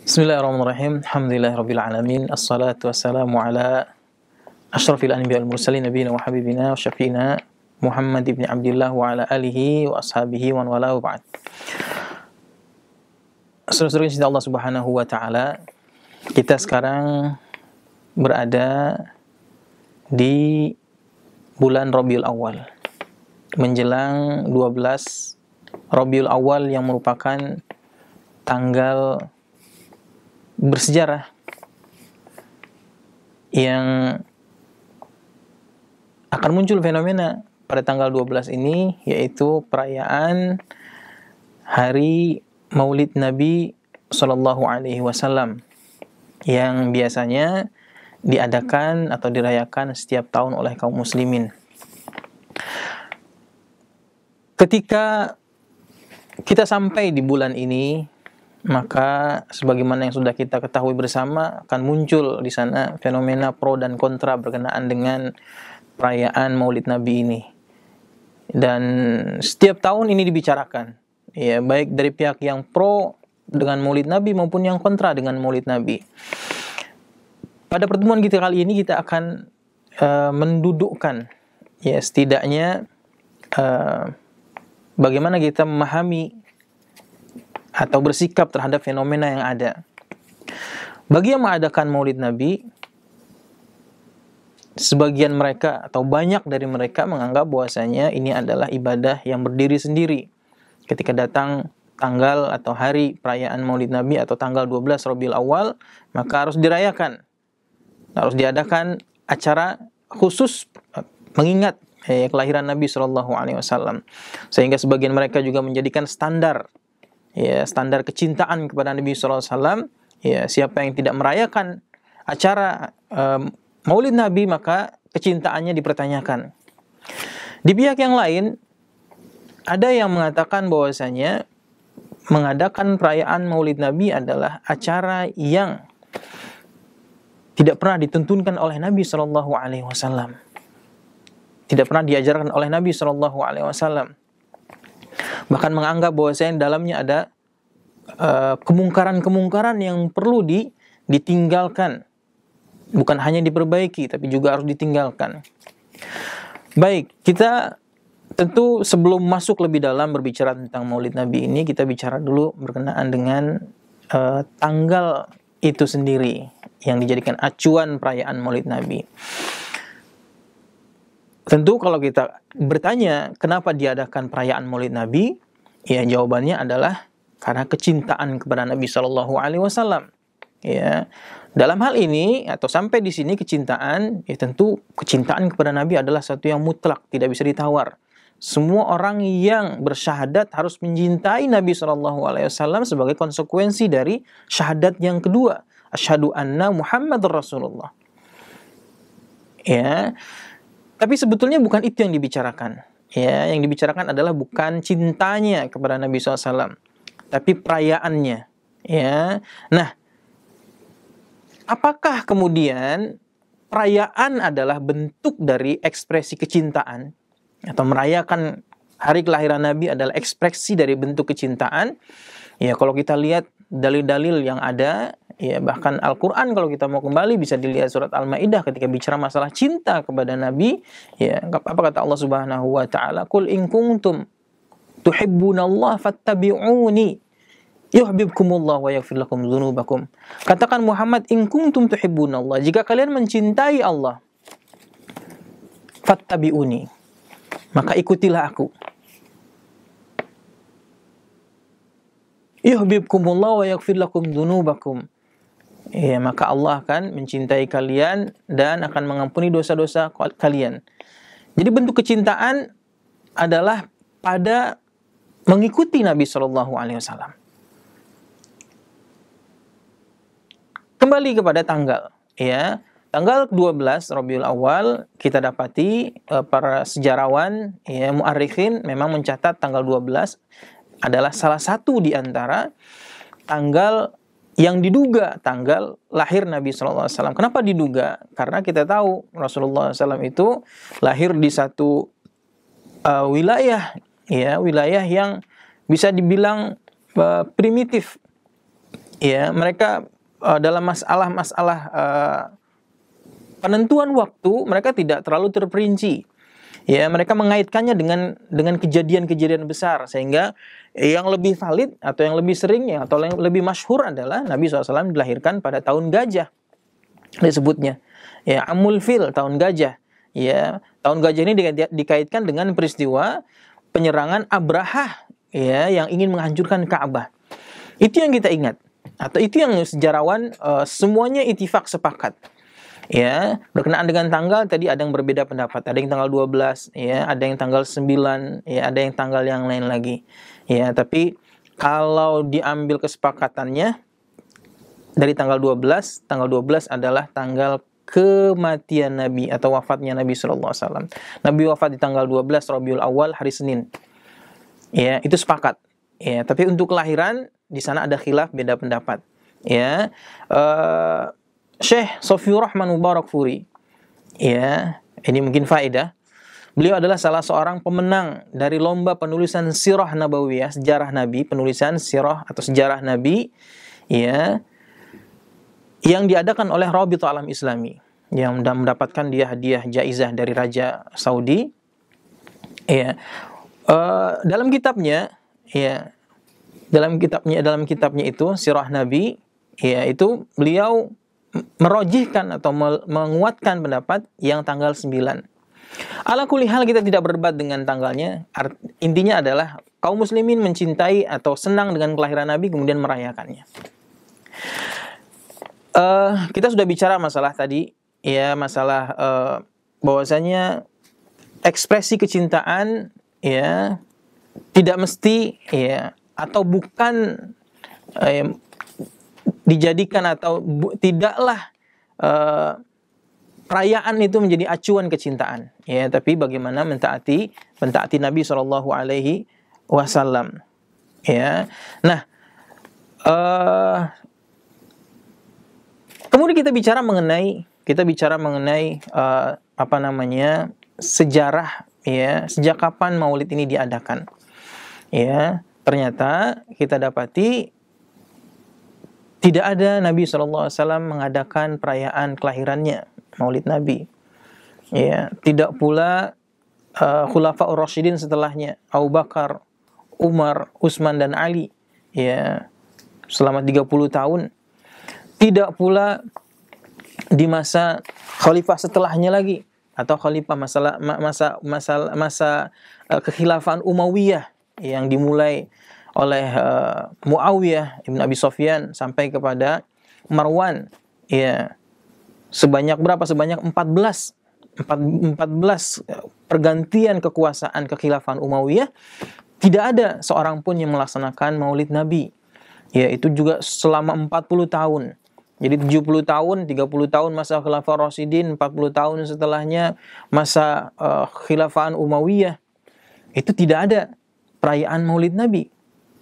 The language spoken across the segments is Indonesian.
Bismillahirrahmanirrahim. Alhamdulillahirabbil alamin. Assalatu wassalamu ala asyrafil anbiya'i wal mursalin nabiyina wa habibina wa syafiina Muhammad ibn Abdillah wa ala alihi wa ashabihi wa wala ba'd. Saudara-saudara yang Allah Subhanahu wa taala, kita sekarang berada di bulan Rabiul Awal, menjelang 12 Rabiul Awal yang merupakan tanggal bersejarah yang akan muncul fenomena pada tanggal 12 ini, yaitu perayaan Hari Maulid Nabi Sallallahu Alaihi Wasallam yang biasanya diadakan atau dirayakan setiap tahun oleh kaum muslimin. Ketika kita sampai di bulan ini, maka sebagaimana yang sudah kita ketahui bersama, akan muncul di sana fenomena pro dan kontra berkenaan dengan perayaan Maulid Nabi ini. Dan setiap tahun ini dibicarakan, ya, baik dari pihak yang pro dengan Maulid Nabi maupun yang kontra dengan Maulid Nabi. Pada pertemuan kita kali ini kita akan mendudukkan, ya, setidaknya bagaimana kita memahami atau bersikap terhadap fenomena yang ada. Bagi yang mengadakan Maulid Nabi, sebagian mereka atau banyak dari mereka menganggap bahwasanya ini adalah ibadah yang berdiri sendiri. Ketika datang tanggal atau hari perayaan Maulid Nabi atau tanggal 12 Rabiul Awal, maka harus dirayakan. Harus diadakan acara khusus mengingat kelahiran Nabi Shallallahu Alaihi Wasallam. Sehingga sebagian mereka juga menjadikan standar, ya, standar kecintaan kepada Nabi Sallallahu Alaihi Wasallam. Ya, siapa yang tidak merayakan acara Maulid Nabi, maka kecintaannya dipertanyakan. Di pihak yang lain, ada yang mengatakan bahwasanya mengadakan perayaan Maulid Nabi adalah acara yang tidak pernah dituntunkan oleh Nabi Sallallahu Alaihi Wasallam, tidak pernah diajarkan oleh Nabi Sallallahu Alaihi Wasallam. Bahkan menganggap bahwasanya dalamnya ada kemungkaran-kemungkaran yang perlu ditinggalkan. Bukan hanya diperbaiki, tapi juga harus ditinggalkan. Baik, kita tentu sebelum masuk lebih dalam berbicara tentang Maulid Nabi ini, kita bicara dulu berkenaan dengan tanggal itu sendiri yang dijadikan acuan perayaan Maulid Nabi. Tentu kalau kita bertanya kenapa diadakan perayaan Maulid Nabi, ya jawabannya adalah karena kecintaan kepada Nabi Shallallahu Alaihi Wasallam. Ya, dalam hal ini atau sampai di sini kecintaan, ya tentu kecintaan kepada Nabi adalah satu yang mutlak, tidak bisa ditawar. Semua orang yang bersyahadat harus mencintai Nabi Shallallahu Alaihi Wasallam sebagai konsekuensi dari syahadat yang kedua, asyhadu anna Muhammadar Rasulullah. Ya. Tapi sebetulnya bukan itu yang dibicarakan. Ya, yang dibicarakan adalah bukan cintanya kepada Nabi SAW, tapi perayaannya. Ya, nah, apakah kemudian perayaan adalah bentuk dari ekspresi kecintaan atau merayakan hari kelahiran Nabi adalah ekspresi dari bentuk kecintaan? Ya, kalau kita lihat dalil-dalil yang ada, ya, bahkan Al-Quran kalau kita mau kembali bisa dilihat surat Al-Maidah ketika bicara masalah cinta kepada Nabi. Ya, apa kata Allah Subhanahu wa taala? Qul in kuntum tuhibbunallaha fattabi'uni yuhibbukumullah wa yaghfir lakum dzunubakum. Katakan Muhammad, in kuntum tuhibbunallah, jika kalian mencintai Allah, fattabi'uni, maka ikutilah aku. Yuhibbukumullah wa yaghfir lakum dzunubakum. Ya, maka Allah akan mencintai kalian dan akan mengampuni dosa-dosa kalian. Jadi bentuk kecintaan adalah pada mengikuti Nabi Shallallahu Alaihi Wasallam. Kembali kepada tanggal, ya, tanggal 12 Rabiul Awal kita dapati para sejarawan, ya, muarikhin memang mencatat tanggal 12 adalah salah satu di antara tanggal yang diduga tanggal lahir Nabi SAW. Kenapa diduga? Karena kita tahu Rasulullah SAW itu lahir di satu wilayah, ya, wilayah yang bisa dibilang primitif, ya mereka dalam masalah-masalah penentuan waktu mereka tidak terlalu terperinci. Ya, mereka mengaitkannya dengan kejadian-kejadian besar, sehingga yang lebih valid atau yang lebih sering ya atau yang lebih masyhur adalah Nabi SAW dilahirkan pada tahun gajah disebutnya. Ya, Amul Fil, tahun gajah. Ya, tahun gajah ini dikaitkan dengan peristiwa penyerangan Abrahah ya yang ingin menghancurkan Ka'bah. Itu yang kita ingat atau itu yang sejarawan semuanya ittifaq sepakat. Ya, berkenaan dengan tanggal tadi ada yang berbeda pendapat. Ada yang tanggal 12, ya, ada yang tanggal 9, ya, ada yang tanggal yang lain lagi. Ya, tapi kalau diambil kesepakatannya dari tanggal 12 adalah tanggal kematian Nabi atau wafatnya Nabi sallallahu alaihi wasallam. Nabi wafat di tanggal 12 Rabiul Awal, hari Senin. Ya, itu sepakat. Ya, tapi untuk kelahiran di sana ada khilaf, beda pendapat. Ya, Syekh Sofiur Rahman Mubarakfuri, ya, ini mungkin faedah. Beliau adalah salah seorang pemenang dari lomba penulisan sirah nabawiyah, sejarah Nabi, penulisan sirah atau sejarah Nabi, ya, yang diadakan oleh Rabithah Alam Islami, yang mendapatkan dia hadiah jaizah dari Raja Saudi. Ya, dalam kitabnya, ya, dalam kitabnya itu sirah Nabi, ya, itu beliau merojihkan atau menguatkan pendapat yang tanggal 9. Ala kulli hal kita tidak berdebat dengan tanggalnya. Intinya adalah kaum muslimin mencintai atau senang dengan kelahiran Nabi kemudian merayakannya. Kita sudah bicara masalah tadi, ya, masalah bahwasanya ekspresi kecintaan, ya, tidak mesti, ya, atau bukan dijadikan atau tidaklah perayaan itu menjadi acuan kecintaan, ya, tapi bagaimana mentaati Nabi Shallallahu Alaihi Wasallam, ya. Nah, kemudian kita bicara mengenai apa namanya sejarah, ya, sejak kapan Maulid ini diadakan, ya. Ternyata kita dapati tidak ada Nabi SAW mengadakan perayaan kelahirannya, Maulid Nabi. Ya, tidak pula Khulafaur Rasyidin setelahnya, Abu Bakar, Umar, Utsman dan Ali, ya, selama 30 tahun. Tidak pula di masa khalifah setelahnya lagi atau khalifah masa kekhilafan Umayyah yang dimulai oleh Muawiyah Ibn Abi Sufyan sampai kepada Marwan, ya, sebanyak 14 pergantian kekuasaan kekhilafan Umayyah, tidak ada seorang pun yang melaksanakan Maulid Nabi, ya, itu juga selama 40 tahun. Jadi 70 tahun, 30 tahun masa Khilafah Rasyidin, 40 tahun setelahnya masa Khilafah Umayyah, itu tidak ada perayaan Maulid Nabi.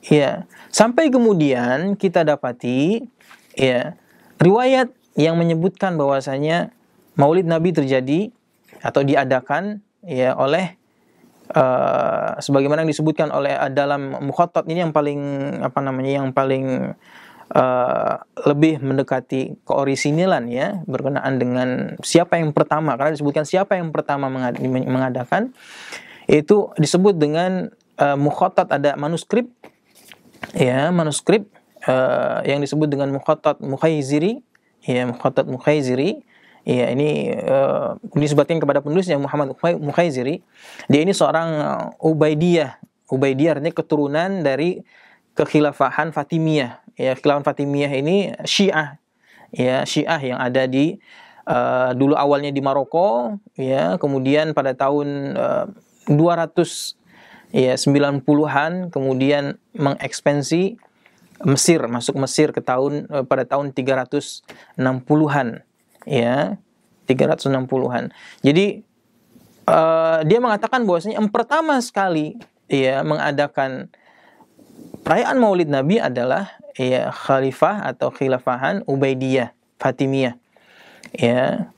Ya, sampai kemudian kita dapati, ya, riwayat yang menyebutkan bahwasanya Maulid Nabi terjadi atau diadakan, ya, oleh sebagaimana yang disebutkan oleh dalam Mukhattat ini yang paling lebih mendekati keorisinalan, ya, berkenaan dengan siapa yang pertama, karena disebutkan siapa yang pertama mengadakan, itu disebut dengan Mukhattat, ada manuskrip, ya, yang disebut dengan Mukhattat Mukhaiziri, ya, Mukhattat Mukhaiziri, ya, ini disebutkan kepada penulisnya Muhammad Mukhaiziri. Dia ini seorang Ubaidiyah artinya keturunan dari kekhilafahan Fatimiyah, ya. Khilafah Fatimiyah ini Syiah, ya, Syiah yang ada di dulu awalnya di Maroko, ya, kemudian pada tahun 290-an kemudian mengekspansi Mesir, masuk Mesir pada tahun 360-an, ya, 360-an. Jadi dia mengatakan bahwasanya yang pertama sekali, ya, mengadakan perayaan Maulid Nabi adalah, ya, khalifah atau khilafahan Ubaidiyah Fatimiyah, ya.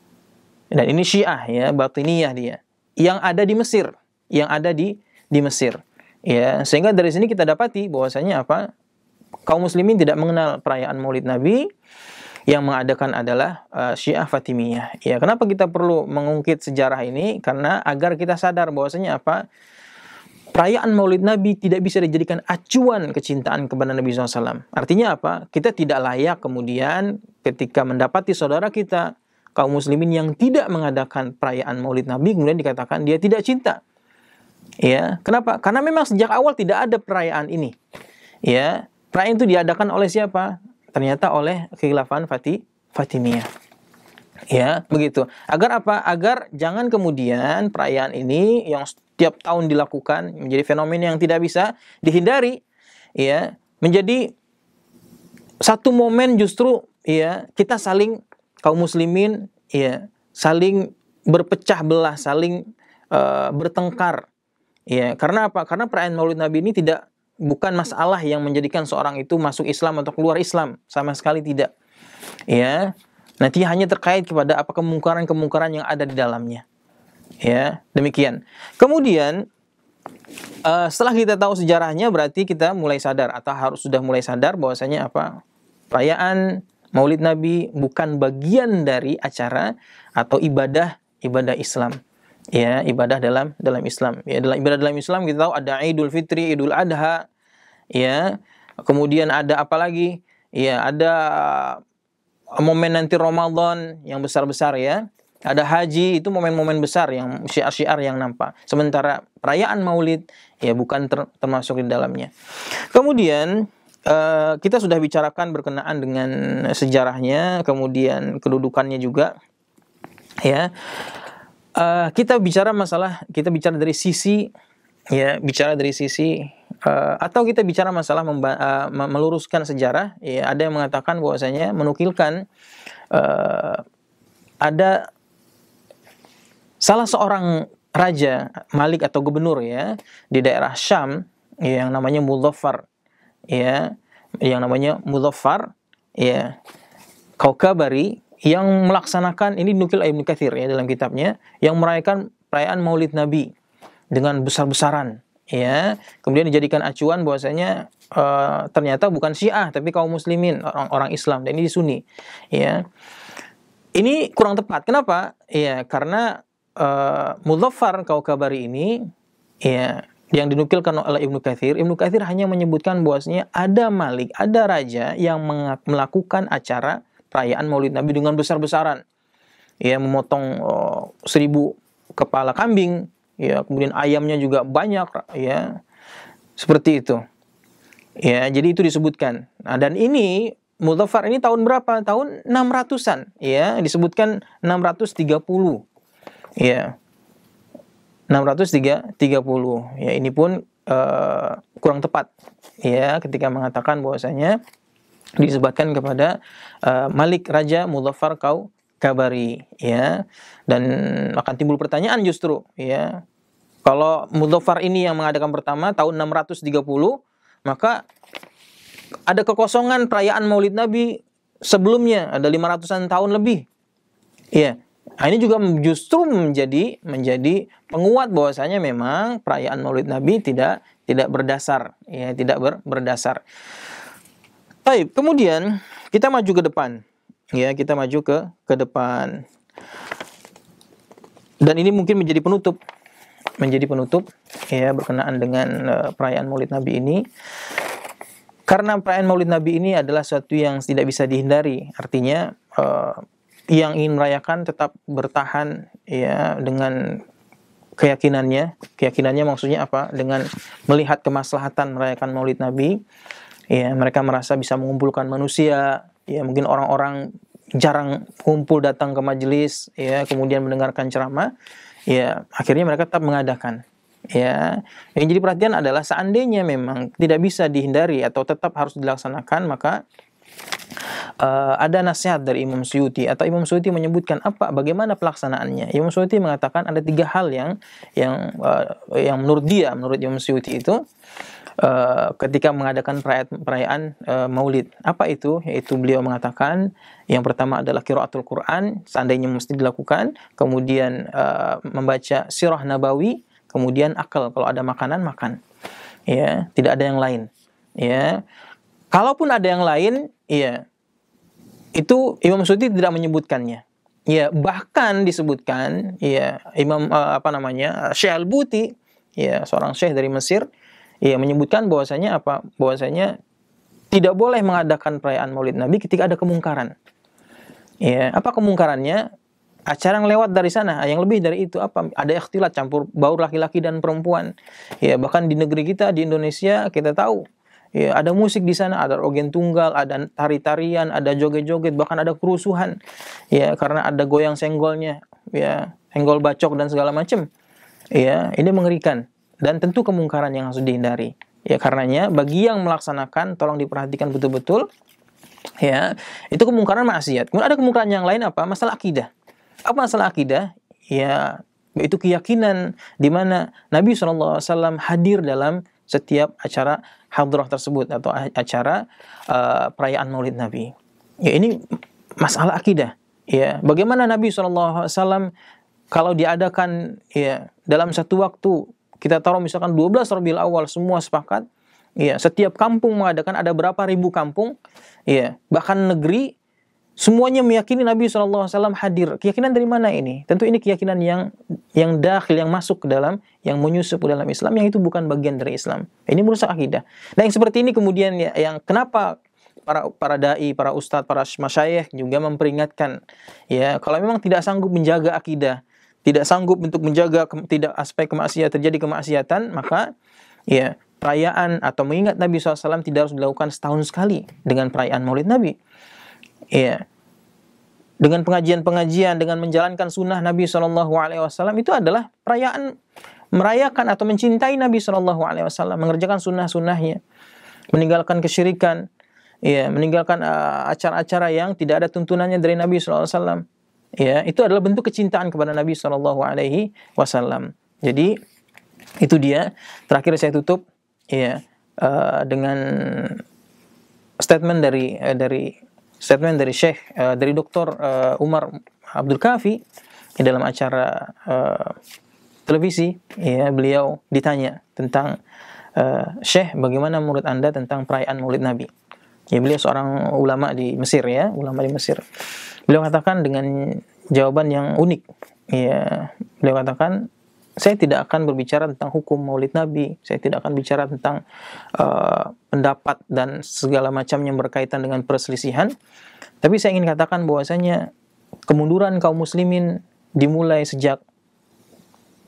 Dan ini Syiah, ya, Batiniyah dia, yang ada di Mesir, di Mesir, ya. Sehingga dari sini kita dapati bahwasanya apa? kaum muslimin tidak mengenal perayaan Maulid Nabi. Yang mengadakan adalah Syiah Fatimiyah. Ya, kenapa kita perlu mengungkit sejarah ini? Karena agar kita sadar bahwasanya apa? Perayaan Maulid Nabi tidak bisa dijadikan acuan kecintaan kepada Nabi SAW. Artinya apa? Kita tidak layak kemudian ketika mendapati saudara kita kaum muslimin yang tidak mengadakan perayaan Maulid Nabi kemudian dikatakan dia tidak cinta. Ya, kenapa? Karena memang sejak awal tidak ada perayaan ini. Ya, perayaan itu diadakan oleh siapa? Ternyata oleh Khilafah Fatimiyah. Ya, begitu. Agar apa? Agar jangan kemudian perayaan ini yang setiap tahun dilakukan menjadi fenomena yang tidak bisa dihindari, ya, menjadi satu momen justru ya kita saling kaum muslimin ya saling berpecah belah, saling bertengkar. Ya, karena apa? Karena perayaan Maulid Nabi ini bukan masalah yang menjadikan seorang itu masuk Islam atau keluar Islam, sama sekali tidak. Ya, nanti hanya terkait kepada apa kemungkaran-kemungkaran yang ada di dalamnya. Ya, demikian. Kemudian setelah kita tahu sejarahnya, berarti kita mulai sadar atau sudah mulai sadar bahwasanya apa? Perayaan Maulid Nabi bukan bagian dari acara atau ibadah Islam. Ya, ibadah dalam Islam. Ya, dalam ibadah dalam Islam kita tahu ada Idul Fitri, Idul Adha, ya. Kemudian ada apa lagi? Ya, ada momen nanti Ramadan yang besar-besar ya. Ada haji, itu momen-momen besar yang syiar-syiar yang nampak. Sementara perayaan Maulid ya bukan termasuk di dalamnya. Kemudian kita sudah bicarakan berkenaan dengan sejarahnya, kemudian kedudukannya juga. Ya. Kita bicara dari sisi ya, atau kita bicara masalah meluruskan sejarah. Ya, ada yang mengatakan bahwasanya menukilkan ada salah seorang raja, malik atau gubernur ya di daerah Syam ya, yang namanya Muzaffar ya, ya, Kaukabari, yang melaksanakan, ini nukil Ibnu Katsir ya dalam kitabnya, yang merayakan perayaan Maulid Nabi dengan besar-besaran ya. Kemudian dijadikan acuan bahwasanya ternyata bukan Syiah tapi kaum muslimin, orang Islam, dan ini Sunni ya. Ini kurang tepat. Kenapa? Ya, karena Muzaffar Kaukabari ini ya yang dinukilkan oleh Ibnu Katsir hanya menyebutkan bahwasanya ada malik, ada raja yang melakukan acara perayaan Maulid Nabi dengan besar-besaran. Ya, memotong 1000 kepala kambing, ya, kemudian ayamnya juga banyak, ya. Seperti itu. Ya, jadi itu disebutkan. Nah, dan ini Muzaffar ini tahun berapa? Tahun 600-an, ya, disebutkan 630. Ya. 630. Ya, ini pun kurang tepat. Ya, ketika mengatakan bahwasanya disebutkan kepada Malik Raja Muzaffar Kaukabari ya. Dan akan timbul pertanyaan justru ya, kalau Muzaffar ini yang mengadakan pertama tahun 630, maka ada kekosongan perayaan Maulid Nabi sebelumnya, ada 500-an tahun lebih ya. Nah, ini juga justru menjadi penguat bahwasanya memang perayaan Maulid Nabi tidak berdasar ya, tidak berdasar. Baik, kemudian kita maju ke depan. Ya, kita maju ke depan. Dan ini mungkin menjadi penutup ya berkenaan dengan perayaan Maulid Nabi ini. Karena perayaan Maulid Nabi ini adalah sesuatu yang tidak bisa dihindari. Artinya yang ingin merayakan tetap bertahan ya dengan keyakinannya. Keyakinannya maksudnya apa? Dengan melihat kemaslahatan merayakan Maulid Nabi. Ya, mereka merasa bisa mengumpulkan manusia, ya, mungkin orang-orang jarang kumpul datang ke majelis, ya, kemudian mendengarkan ceramah, ya, akhirnya mereka tetap mengadakan. Ya, yang jadi perhatian adalah seandainya memang tidak bisa dihindari atau tetap harus dilaksanakan, maka ada nasihat dari Imam Suyuti, atau Imam Suyuti menyebutkan bagaimana pelaksanaannya. Imam Suyuti mengatakan ada 3 hal yang menurut Imam Suyuti itu ketika mengadakan perayaan Maulid. Apa itu? Yaitu beliau mengatakan yang pertama adalah qiraatul Quran, seandainya mesti dilakukan, kemudian membaca sirah nabawi, kemudian akal, kalau ada makanan makan. Ya, tidak ada yang lain. Ya. Kalaupun ada yang lain, ya itu Imam Suyuti tidak menyebutkannya. Ya, bahkan disebutkan ya Imam Syekh Al-Buti, ya seorang syekh dari Mesir, ya menyebutkan bahwasanya apa? Bahwasanya tidak boleh mengadakan perayaan Maulid Nabi ketika ada kemungkaran. Ya, apa kemungkarannya? Acara yang lewat dari sana, yang lebih dari itu apa? Ada ikhtilat, campur baur laki-laki dan perempuan. Ya, bahkan di negeri kita di Indonesia kita tahu, ya ada musik di sana, ada organ tunggal, ada tari-tarian, ada joget-joget, bahkan ada kerusuhan. Ya, karena ada goyang senggolnya, ya, senggol bacok dan segala macam. Ya, ini mengerikan dan tentu kemungkaran yang harus dihindari. Ya, karenanya bagi yang melaksanakan tolong diperhatikan betul-betul. Ya, itu kemungkaran maksiat. Kemudian ada kemungkaran yang lain apa? Masalah akidah. Apa masalah akidah? Ya, itu keyakinan di mana Nabi SAW hadir dalam setiap acara hadrah tersebut atau acara perayaan Maulid Nabi. Ya, ini masalah akidah. Ya, bagaimana Nabi SAW kalau diadakan ya dalam satu waktu, kita taruh misalkan 12 Rabiul Awal semua sepakat, ya setiap kampung mengadakan, ada berapa ribu kampung, ya bahkan negeri semuanya meyakini Nabi SAW hadir. Keyakinan dari mana ini? Tentu ini keyakinan yang dakhil, yang masuk ke dalam, yang menyusup ke dalam Islam, yang itu bukan bagian dari Islam. Ini merusak akidah. Nah, yang seperti ini kemudian ya, yang kenapa para dai, para ustadz, para masyayikh juga memperingatkan, ya kalau memang tidak sanggup menjaga akidah, tidak sanggup untuk menjaga tidak aspek kemaksiatan, terjadi kemaksiatan, maka ya perayaan atau mengingat Nabi SAW tidak harus dilakukan setahun sekali dengan perayaan Maulid Nabi. Ya, dengan pengajian-pengajian, dengan menjalankan sunnah Nabi SAW, itu adalah perayaan merayakan atau mencintai Nabi SAW, mengerjakan sunnah-sunnahnya, meninggalkan kesyirikan, ya, meninggalkan acara-acara yang tidak ada tuntunannya dari Nabi SAW. Ya, itu adalah bentuk kecintaan kepada Nabi SAW. Jadi itu dia. Terakhir saya tutup, ya, dengan statement dari Syekh dari Dr. Umar Abdul Kafi dalam acara televisi. Ya, beliau ditanya tentang Syekh, bagaimana menurut Anda tentang perayaan Maulid Nabi? Ya, beliau seorang ulama di Mesir, ya, ulama di Mesir. Beliau katakan dengan jawaban yang unik. Ya, beliau katakan, saya tidak akan berbicara tentang hukum Maulid Nabi, saya tidak akan bicara tentang pendapat dan segala macam yang berkaitan dengan perselisihan. Tapi saya ingin katakan bahwasanya kemunduran kaum muslimin dimulai sejak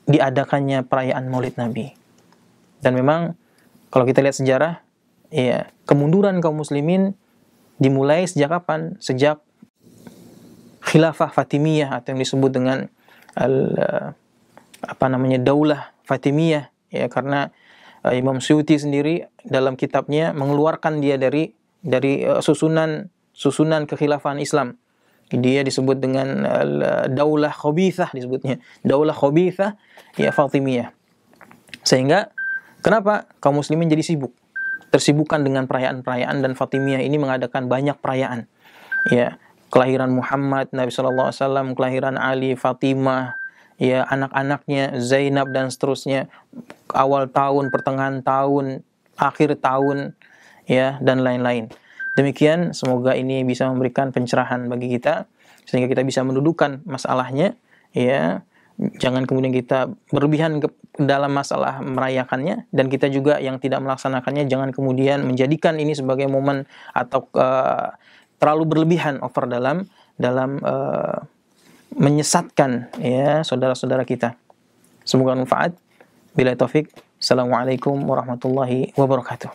diadakannya perayaan Maulid Nabi. Dan memang kalau kita lihat sejarah, ya, kemunduran kaum muslimin dimulai sejak kapan? Sejak Khilafah Fatimiyah atau yang disebut dengan Daulah Fatimiyah, ya, karena Imam Suyuti sendiri dalam kitabnya mengeluarkan dia dari susunan kekhilafahan Islam. Dia disebut dengan Daulah Khabithah, disebutnya Daulah Khabithah, ya, Fatimiyah. Sehingga kenapa kaum muslimin jadi tersibukkan dengan perayaan-perayaan, dan Fatimiyah ini mengadakan banyak perayaan. Ya, kelahiran Muhammad, Nabi SAW, kelahiran Ali, Fatimah, ya, anak-anaknya, Zainab dan seterusnya, awal tahun, pertengahan tahun, akhir tahun, ya, dan lain-lain. Demikian, semoga ini bisa memberikan pencerahan bagi kita sehingga kita bisa mendudukan masalahnya, ya. Jangan kemudian kita berlebihan dalam masalah merayakannya, dan kita juga yang tidak melaksanakannya jangan kemudian menjadikan ini sebagai momen atau terlalu berlebihan over dalam menyesatkan, ya, saudara-saudara kita. Semoga manfaat. Bila taufik. Assalamualaikum warahmatullahi wabarakatuh.